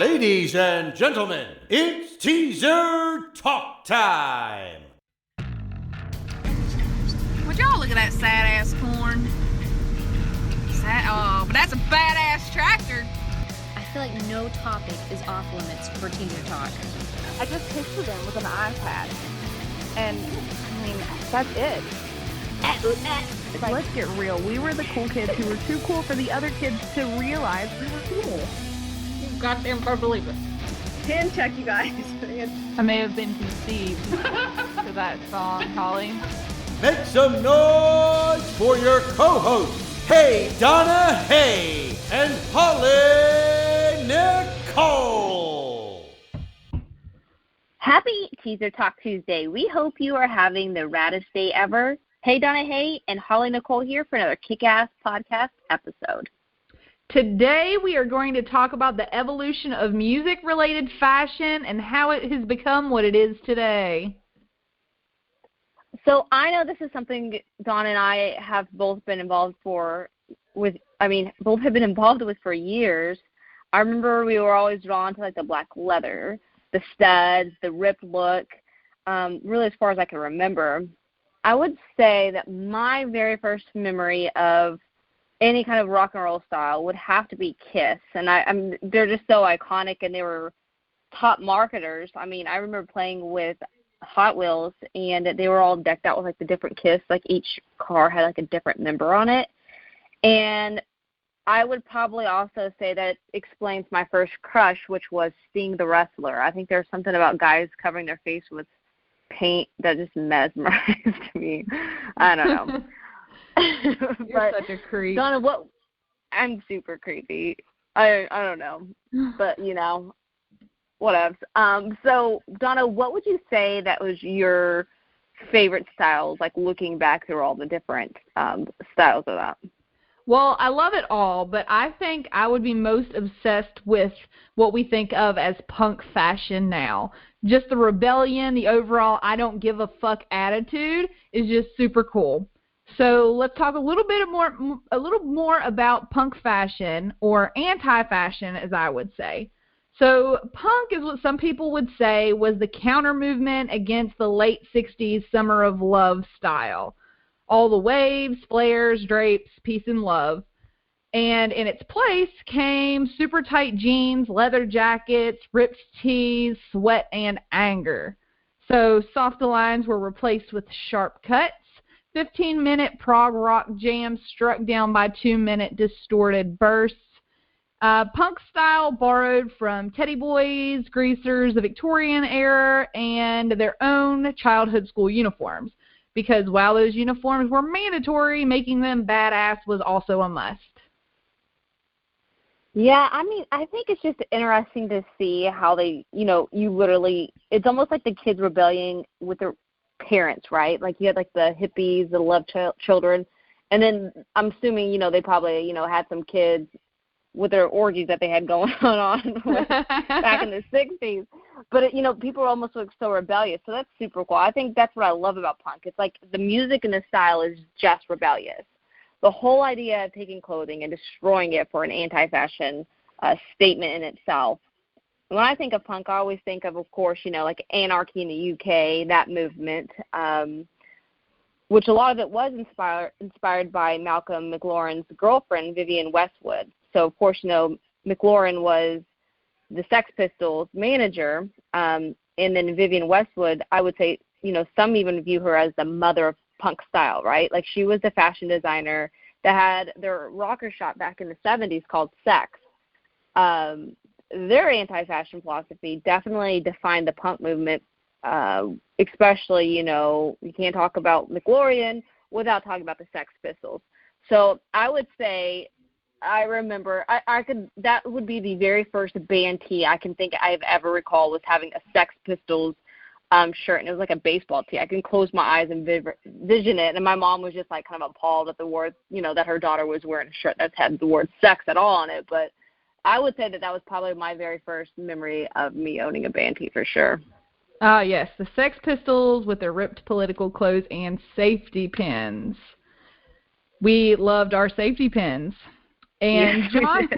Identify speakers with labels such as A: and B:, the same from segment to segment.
A: Ladies and gentlemen, it's teaser talk time.
B: Would y'all look at that sad-ass corn? But that's a badass tractor.
C: I feel like no topic is off limits for teaser talk.
D: I just picture them with an iPad. And, I mean, that's it. Let's get real. We were the cool kids who were too cool for the other kids to realize we were cool.
B: You goddamn better believe it.
D: Hand check, you guys.
E: I may have been conceived to that song, Holly.
A: Make some noise for your co-hosts, Hey Donna Hey and Holly Nicole.
F: Happy Teaser Talk Tuesday. We hope you are having the raddest day ever. Hey Donna Hey and Holly Nicole here for another kick-ass podcast episode.
E: Today we are going to talk about the evolution of music-related fashion and how it has become what it is today.
F: So I know this is something Dawn and I have both been involved both have been involved with for years. I remember we were always drawn to like the black leather, the studs, the ripped look, really as far as I can remember. I would say that my very first memory of any kind of rock and roll style would have to be Kiss, and they're just so iconic, and they were top marketers. I mean, I remember playing with Hot Wheels, and they were all decked out with like the different Kiss. Like each car had like a different member on it, and I would probably also say that explains my first crush, which was Sting the wrestler. I think there's something about guys covering their face with paint that just mesmerized me. I don't know.
E: You're such a creep.
F: Donna, I'm super creepy. I don't know. But, you know, whatevs. So, Donna, what would you say that was your favorite styles, like looking back through all the different styles of that?
E: Well, I love it all, but I think I would be most obsessed with what we think of as punk fashion now. Just the rebellion, the overall I don't give a fuck attitude is just super cool. So let's talk a little more about punk fashion, or anti-fashion, as I would say. So punk is what some people would say was the counter movement against the late 60s Summer of Love style. All the waves, flares, drapes, peace and love. And in its place came super tight jeans, leather jackets, ripped tees, sweat, and anger. So soft lines were replaced with sharp cuts. 15-minute prog rock jams struck down by 2-minute distorted bursts. Punk style borrowed from Teddy Boys, Greasers, the Victorian era, and their own childhood school uniforms. Because while those uniforms were mandatory, making them badass was also a must.
F: Yeah, I mean, I think it's just interesting to see how they, it's almost like the kids rebelling with their parents, right? Like you had like the hippies, the love children, and then I'm assuming, they probably, had some kids with their orgies that they had going on back in the 60s. But, people almost look so rebellious, so that's super cool. I think that's what I love about punk. It's like the music and the style is just rebellious. The whole idea of taking clothing and destroying it for an anti-fashion statement in itself. When I think of punk, I always think of course, like Anarchy in the UK, that movement, which a lot of it was inspired by Malcolm McLaurin's girlfriend, Vivienne Westwood. So, of course, McLaurin was the Sex Pistols manager, and then Vivienne Westwood, I would say, some even view her as the mother of punk style, right? Like she was the fashion designer that had their rocker shop back in the 70s called Sex. Their anti-fashion philosophy definitely defined the punk movement, especially, you can't talk about McLaurin without talking about the Sex Pistols. So I would say, I remember, that would be the very first band tee I can think I've ever recalled was having a Sex Pistols shirt, and it was like a baseball tee. I can close my eyes and vision it, and my mom was just like kind of appalled at the word, that her daughter was wearing a shirt that had the word sex at all on it. But I would say that was probably my very first memory of me owning a band tee for sure.
E: Yes, the Sex Pistols with their ripped political clothes and safety pins. We loved our safety pins. And John,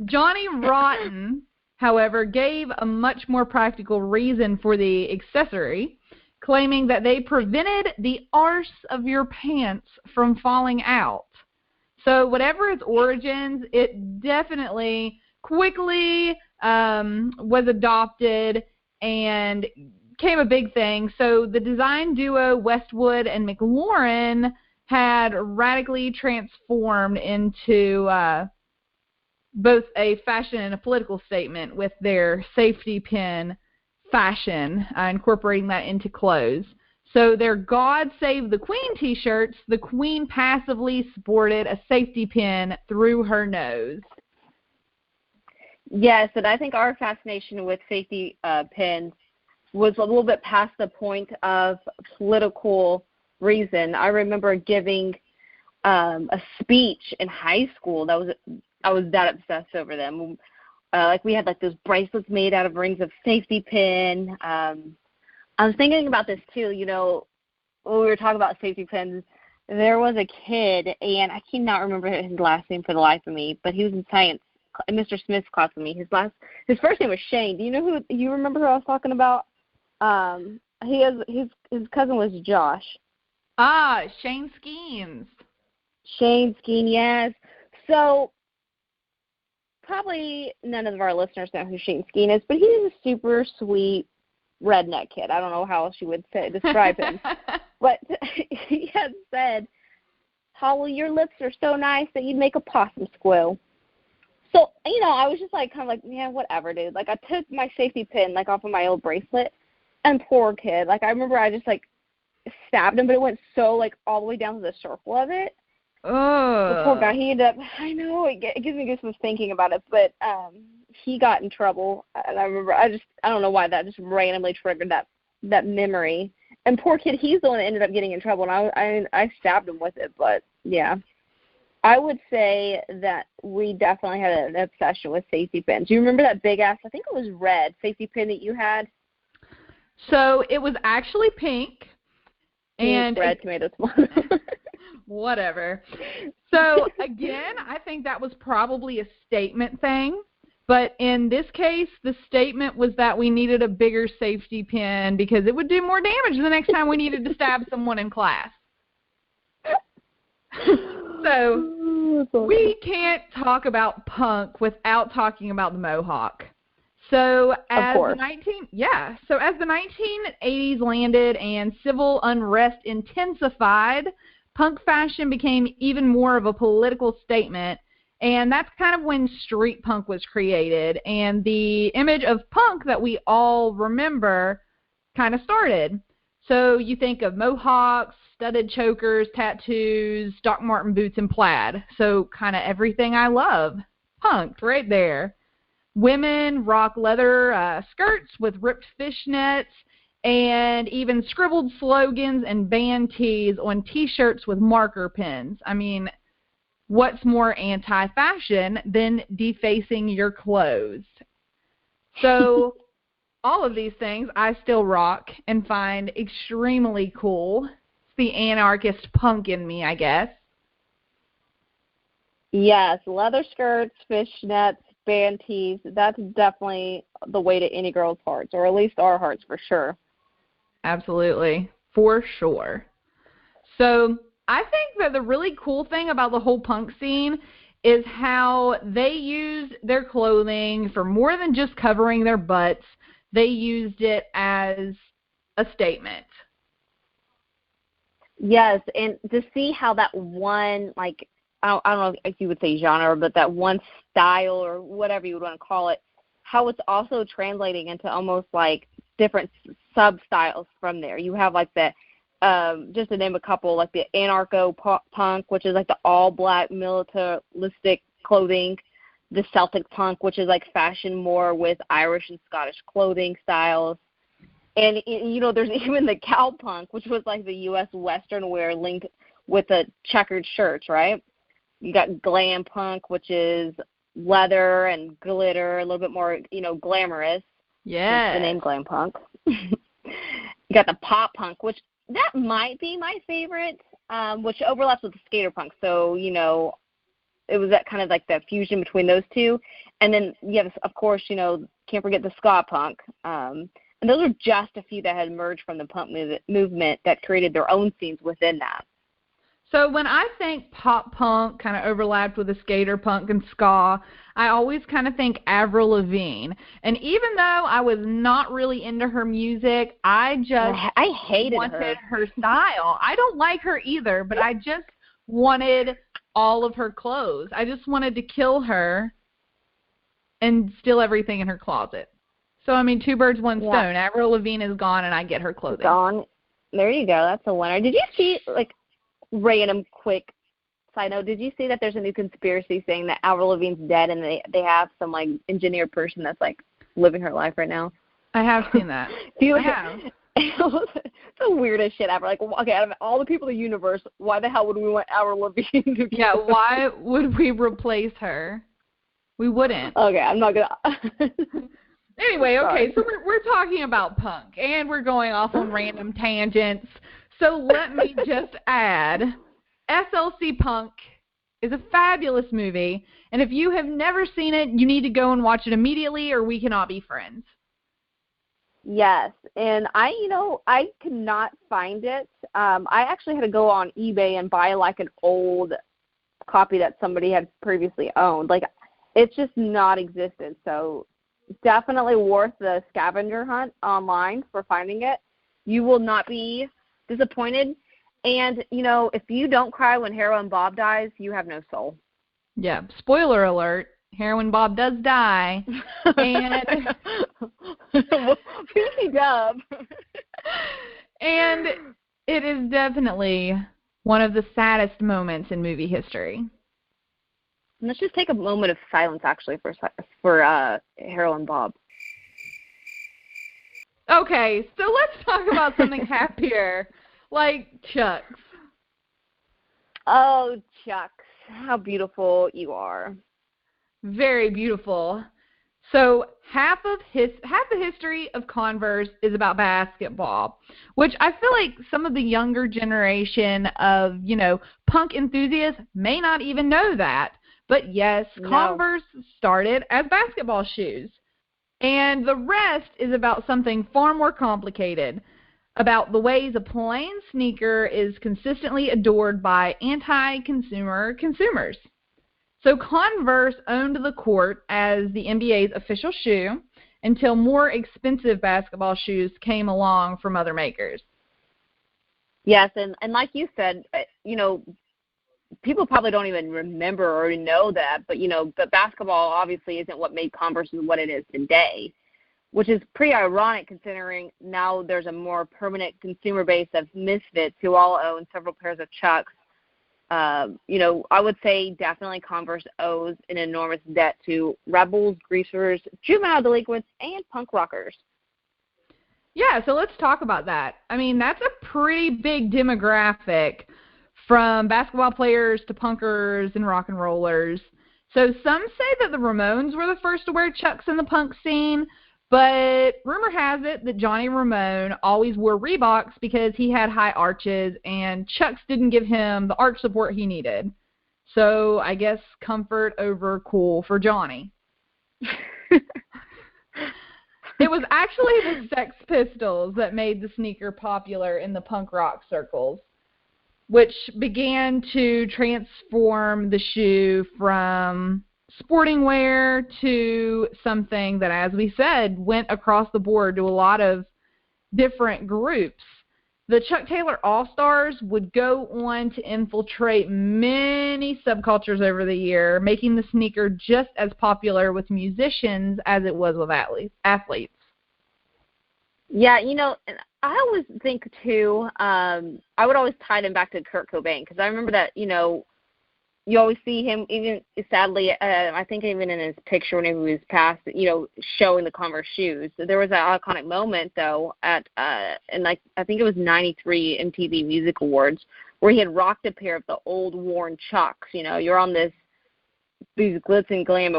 E: Johnny Rotten, however, gave a much more practical reason for the accessory, claiming that they prevented the arse of your pants from falling out. So whatever its origins, it definitely quickly was adopted and became a big thing. So the design duo Westwood and McLaurin had radically transformed into both a fashion and a political statement with their safety pin fashion, incorporating that into clothes. So their God Save the Queen t-shirts, the Queen passively sported a safety pin through her nose.
F: Yes, and I think our fascination with safety pins was a little bit past the point of political reason. I remember giving a speech in high school. I was that obsessed over them. Like we had like those bracelets made out of rings of safety pin. I was thinking about this too, you know, when we were talking about safety pins, there was a kid, and I cannot remember his last name for the life of me, but he was in science, Mr. Smith's class with me. His first name was Shane. Do you remember who I was talking about? His cousin was Josh.
E: Ah, Shane Skeens.
F: Shane Skeen, yes. So probably none of our listeners know who Shane Skeen is, but he is a super sweet redneck kid. I don't know how else you would describe him. But he had said, Holly, your lips are so nice that you'd make a possum squeal. So, you know, I was just like, kind of like, yeah, whatever, dude. Like, I took my safety pin, like, off of my old bracelet, and poor kid. Like, I remember I just, like, stabbed him, but it went so, like, all the way down to the circle of it. The poor guy, he ended up, I know, it gives me goosebumps thinking about it, but he got in trouble, and I remember, I don't know why that just randomly triggered that memory. And poor kid, he's the one that ended up getting in trouble, and I stabbed him with it, but, yeah. I would say that we definitely had an obsession with safety pins. Do you remember that big-ass, I think it was red, safety pin that you had?
E: So it was actually pink. And
F: red, tomato, tomato.
E: Whatever. So, again, I think that was probably a statement thing. But in this case, the statement was that we needed a bigger safety pin because it would do more damage the next time we needed to stab someone in class. So, we can't talk about punk without talking about the Mohawk. So as the 1980s landed and civil unrest intensified, punk fashion became even more of a political statement, and that's kind of when street punk was created, and the image of punk that we all remember kind of started. So you think of mohawks, studded chokers, tattoos, Doc Marten boots, and plaid. So kind of everything I love. Punked right there. Women rock leather skirts with ripped fishnets and even scribbled slogans and band tees on T-shirts with marker pens. I mean, what's more anti-fashion than defacing your clothes? So all of these things I still rock and find extremely cool. It's the anarchist punk in me, I guess.
F: Yes, leather skirts, fishnets, band tees, that's definitely the way to any girl's hearts, or at least our hearts for sure.
E: Absolutely, for sure. So I think that the really cool thing about the whole punk scene is how they used their clothing for more than just covering their butts. They used it as a statement. Yes, and to see how that one, like, I don't know if you would say genre, but that one style or whatever you would want to call it, how it's also translating into almost like different sub-styles from there. You have like the, just to name a couple, like the anarcho-punk, which is like the all-black militaristic clothing, the Celtic punk, which is like fashion more with Irish and Scottish clothing styles. And, you know, there's even the cowpunk, which was like the U.S. Western wear linked with the checkered shirts, right? You got glam punk, which is leather and glitter, a little bit more, you know, glamorous. Yeah. The name glam punk. You got the pop punk, which that might be my favorite, which overlaps with the skater punk. So, you know, it was that kind of like that fusion between those two.
F: And then you have, of course, can't forget the ska punk. And those are just a few that had emerged from the punk movement that created their own scenes within that.
E: So when I think pop punk kind of overlapped with the skater punk and ska, I always kind of think Avril Lavigne. And even though I was not really into her music, I
F: hated
E: wanted her style. I don't like her either, but I just wanted all of her clothes. I just wanted to kill her and steal everything in her closet. So, I mean, two birds, one stone. Avril Lavigne is gone, and I get her clothing.
F: Gone. There you go. That's a winner. Did you see, random quick side note, did you see that there's a new conspiracy saying that Avril Lavigne's dead and they have some engineered person that's living her life right now?
E: I have seen that. I have.
F: It's the weirdest shit ever. Okay, out of all the people in the universe, why the hell would we want Avril Lavigne to be?
E: Yeah, why would we replace her? We wouldn't.
F: Okay, I'm not gonna.
E: Anyway, okay, so we're talking about punk and we're going off on random tangents. So let me just add, SLC Punk is a fabulous movie, and if you have never seen it, you need to go and watch it immediately or we cannot be friends.
F: Yes, and I could not find it. I actually had to go on eBay and buy an old copy that somebody had previously owned. It's just not existent, so definitely worth the scavenger hunt online for finding it. You will not be disappointed, and if you don't cry when Heroin Bob dies, you have no soul.
E: Yeah, spoiler alert, Heroin Bob does die, and
F: PC dub.
E: And it is definitely one of the saddest moments in movie history.
F: Let's just take a moment of silence, actually, for Heroin Bob.
E: Okay, so let's talk about something happier, like Chucks.
F: Oh, Chucks, how beautiful you are.
E: Very beautiful. So half the history of Converse is about basketball, which I feel like some of the younger generation of, punk enthusiasts may not even know that. But yes,
F: No.
E: Converse started as basketball shoes. And the rest is about something far more complicated, about the ways a plain sneaker is consistently adored by anti-consumer consumers. So Converse owned the court as the NBA's official shoe until more expensive basketball shoes came along from other makers.
F: Yes, and like you said, people probably don't even remember or know that, but basketball obviously isn't what made Converse what it is today, which is pretty ironic considering now there's a more permanent consumer base of misfits who all own several pairs of Chucks. I would say definitely Converse owes an enormous debt to rebels, greasers, juvenile delinquents, and punk rockers.
E: Yeah, so let's talk about that. I mean, that's a pretty big demographic, from basketball players to punkers and rock and rollers. So some say that the Ramones were the first to wear Chucks in the punk scene, but rumor has it that Johnny Ramone always wore Reeboks because he had high arches and Chucks didn't give him the arch support he needed. So I guess comfort over cool for Johnny. It was actually the Sex Pistols that made the sneaker popular in the punk rock circles, which began to transform the shoe from sporting wear to something that, as we said, went across the board to a lot of different groups. The Chuck Taylor All-Stars would go on to infiltrate many subcultures over the year, making the sneaker just as popular with musicians as it was with athletes.
F: Yeah, I always think, too, I would always tie them back to Kurt Cobain, because I remember that, you always see him, even sadly, I think even in his picture whenever he was passed, showing the Converse shoes. So there was an iconic moment, though, I think it was 93 MTV Music Awards, where he had rocked a pair of the old worn Chucks. You're on these glitz and glam,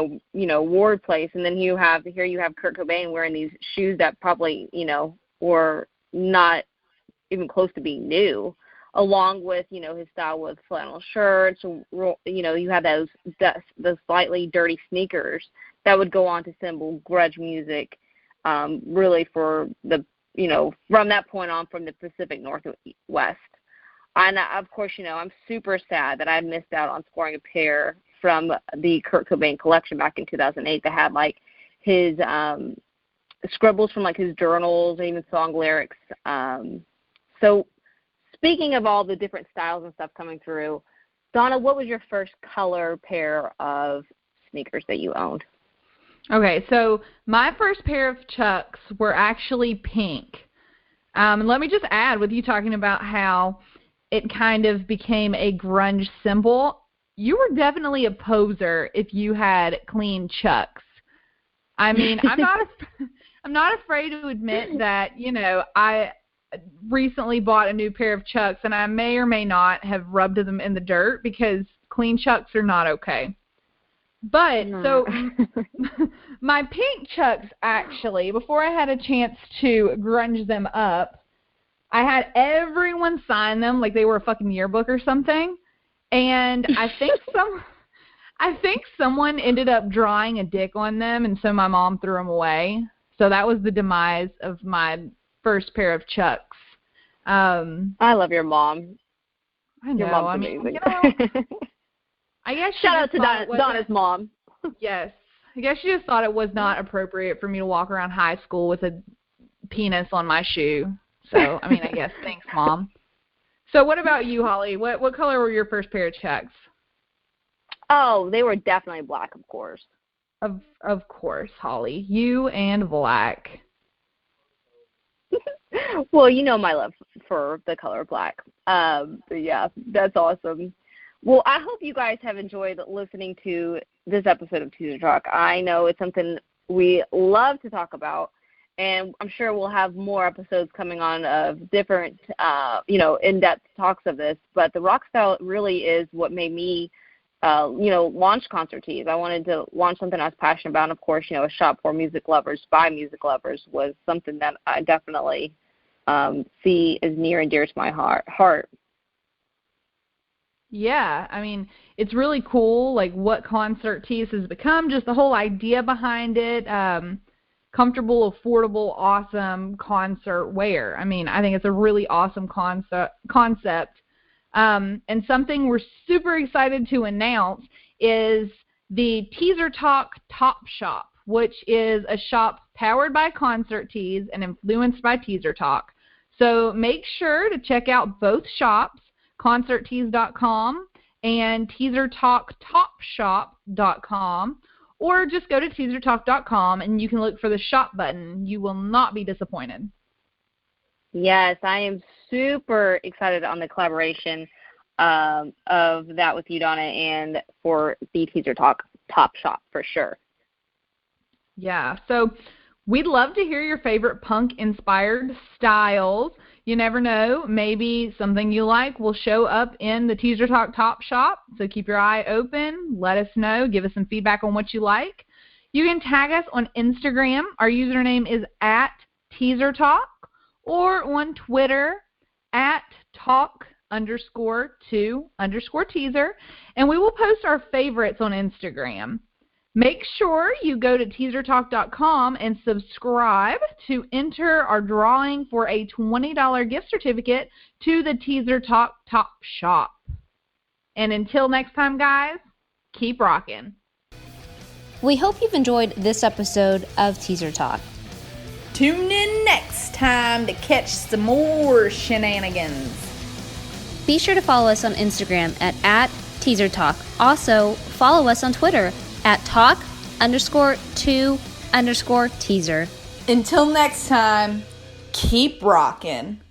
F: award place, and then you have Kurt Cobain wearing these shoes that probably, were not even close to being new, along with, his style with flannel shirts. You have those slightly dirty sneakers that would go on to symbol grudge music, really for the, from that point on from the Pacific Northwest. And, of course, I'm super sad that I missed out on scoring a pair from the Kurt Cobain collection back in 2008 that had, like, his scribbles from, like, his journals and even song lyrics. So speaking of all the different styles and stuff coming through, Donna, what was your first color pair of sneakers that you owned?
E: Okay, so my first pair of Chucks were actually pink. And let me just add, with you talking about how it kind of became a grunge symbol, you were definitely a poser if you had clean Chucks. I mean, I'm not afraid to admit that, I recently bought a new pair of Chucks, and I may or may not have rubbed them in the dirt because clean Chucks are not okay. But, so, my pink Chucks, actually, before I had a chance to grunge them up, I had everyone sign them like they were a fucking yearbook or something, and I think someone ended up drawing a dick on them, and so my mom threw them away. So that was the demise of my first pair of Chucks.
F: I love your mom.
E: I know.
F: Your mom's amazing.
E: I guess
F: shout out to Donna's mom.
E: Yes. I guess she just thought it was not appropriate for me to walk around high school with a penis on my shoe. So, I mean, I guess. Thanks, Mom. So what about you, Holly? What color were your first pair of Chucks?
F: Oh, they were definitely black, of course.
E: Of course, Holly. You and black.
F: Well, my love for the color black. But yeah, that's awesome. Well, I hope you guys have enjoyed listening to this episode of Teaser Talk. I know it's something we love to talk about, and I'm sure we'll have more episodes coming on of different, in-depth talks of this. But the rock style really is what made me, launch Concert Tees. I wanted to launch something I was passionate about. And, of course, a shop for music lovers by music lovers was something that I definitely see as near and dear to my heart.
E: Yeah, I mean, it's really cool, like, what Concert Tees has become, just the whole idea behind it, comfortable, affordable, awesome concert wear. I mean, I think it's a really awesome concept. And something we're super excited to announce is the Teaser Talk Top Shop, which is a shop powered by Concert Tees and influenced by Teaser Talk. So make sure to check out both shops, concerttees.com and teasertalktopshop.com, or just go to teasertalk.com and you can look for the shop button. You will not be disappointed.
F: Yes, I am super excited on the collaboration of that with you, Donna, and for the Teaser Talk Top Shop for sure.
E: Yeah, so we'd love to hear your favorite punk-inspired styles. You never know, maybe something you like will show up in the Teaser Talk Top Shop, so keep your eye open. Let us know. Give us some feedback on what you like. You can tag us on Instagram. Our username is @TeaserTalk, or on Twitter @talk_2_teaser, and we will post our favorites on Instagram. Make sure you go to teasertalk.com and subscribe to enter our drawing for a $20 gift certificate to the Teaser Talk Top Shop. And until next time, guys, keep rocking.
C: We hope you've enjoyed this episode of Teaser Talk.
B: Tune in next time to catch some more shenanigans.
C: Be sure to follow us on Instagram at @TeaserTalk. Also, follow us on Twitter @talk_2_teaser.
B: Until next time, keep rocking.